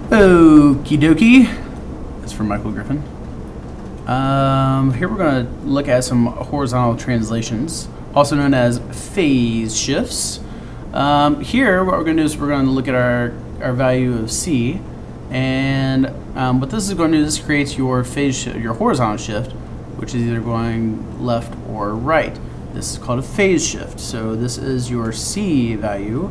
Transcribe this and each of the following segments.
Okie dokie. That's from Michael Griffin. Here we're going to look at some horizontal translations, also known as phase shifts. Here, what we're going to do is we're going to look at our value of C, and what this is going to do, this creates your your horizontal shift, which is either going left or right. This is called a phase shift. So this is your C value,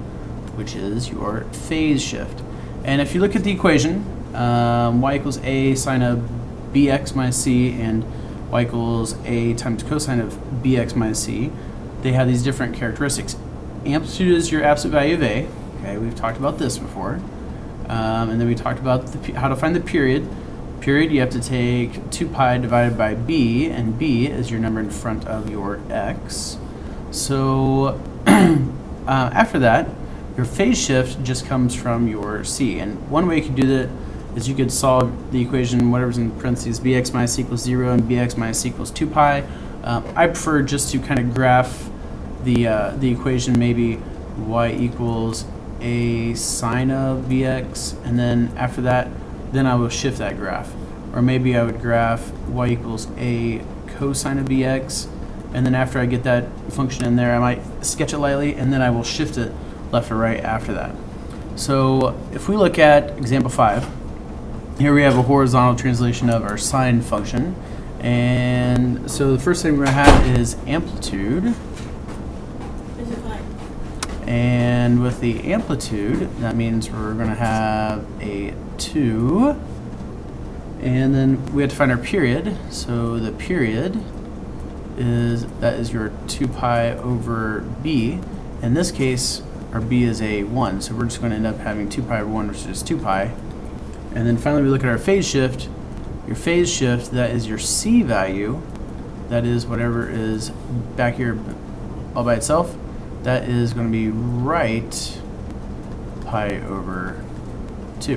which is your phase shift. And if you look at the equation, y equals a sine of bx minus c and y equals a times cosine of bx minus c, they have these different characteristics. Amplitude is your absolute value of a. Okay, we've talked about this before. And then we talked about how to find the period. Period, you have to take 2 pi divided by b, and b is your number in front of your x. So after that, your phase shift just comes from your c. And one way you could do that is you could solve the equation, whatever's in parentheses, bx minus c equals 0 and bx minus c equals 2 pi. I prefer just to kind of graph the equation, maybe y equals a sine of bx, and then after that, then I will shift that graph. Or maybe I would graph y equals a cosine of bx, and then after I get that function in there, I might sketch it lightly, and then I will shift it left or right after that. So if we look at example 5, here we have a horizontal translation of our sine function. And so the first thing we're going to have is amplitude. And with the amplitude, that means we're going to have a 2. And then we have to find our period. So the period is your 2 pi over b. In this case, our b is a 1. So we're just going to end up having 2 pi over 1, which is 2 pi. And then finally we look at our phase shift. Your phase shift, that is your c value. That is whatever is back here all by itself. That is going to be right pi over 2.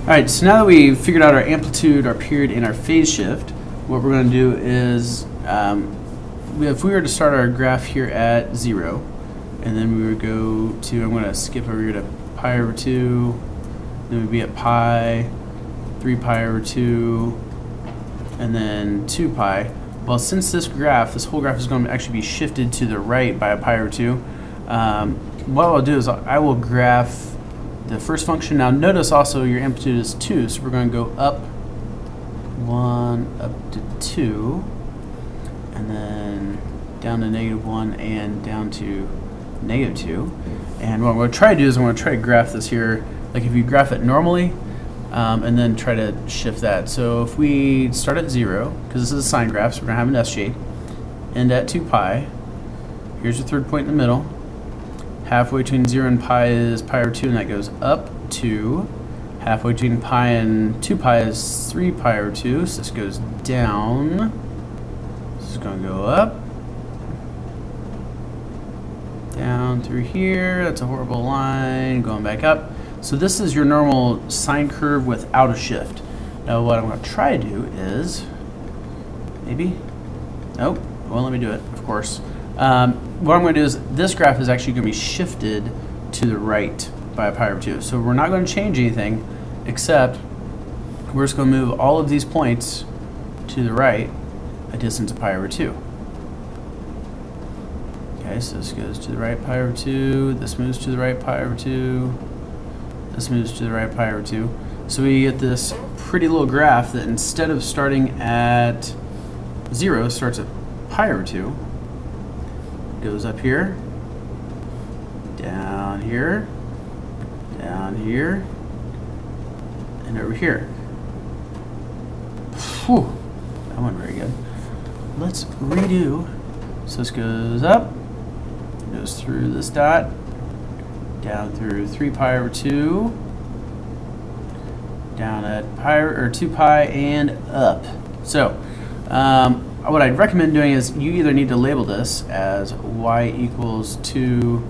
Alright, so now that we've figured out our amplitude, our period, and our phase shift, what we're going to do is, if we were to start our graph here at 0, and then we would go to, I'm going to skip over here to pi over 2, then we'd be at pi, 3 pi over 2, and then 2 pi. Well, since this whole graph is going to actually be shifted to the right by a pi over 2, what I'll do is I will graph the first function. Now notice also your amplitude is 2, so we're going to go up 1, up to 2, and then down to -1 and down to -2. And what I'm going to try to do is I'm going to try to graph this here, like if you graph it normally, and then try to shift that. So if we start at 0, because this is a sine graph, so we're going to have an S shape, end at 2 pi. Here's your third point in the middle. Halfway between 0 and pi is pi over 2, and that goes up 2. Halfway between pi and 2 pi is 3 pi over 2, so this goes down. This is going to go up. Down through here. That's a horrible line. Going back up. So this is your normal sine curve without a shift. Now what I'm going to try to do is, maybe, nope, won't let me do it, of course. What I'm going to do is, this graph is actually going to be shifted to the right by a pi over 2. So we're not going to change anything, except we're just going to move all of these points to the right a distance of pi over 2. Okay, so this goes to the right pi over 2, this moves to the right pi over 2, this moves to the right pi over 2. So we get this pretty little graph that instead of starting at 0, starts at pi over 2, goes up here, down here, down here, and over here. Whew, that went very good. Let's redo. So this goes up, goes through this dot, down through 3 pi over 2, down at pi or 2 pi, and up. So what I'd recommend doing is you either need to label this as y equals 2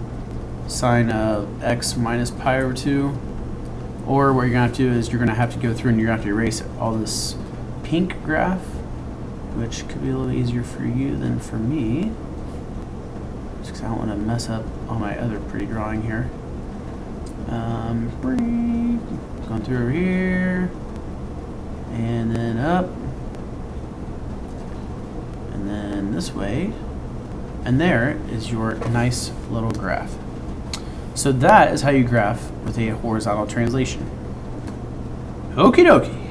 sine of x minus pi over 2, or what you're going to have to do is you're going to have to go through and you're going to have to erase all this pink graph, which could be a little easier for you than for me, just because I don't want to mess up all my other pretty drawing here. through over here, and then up, and then this way, and there is your nice little graph. So that is how you graph with a horizontal translation. Okie dokie.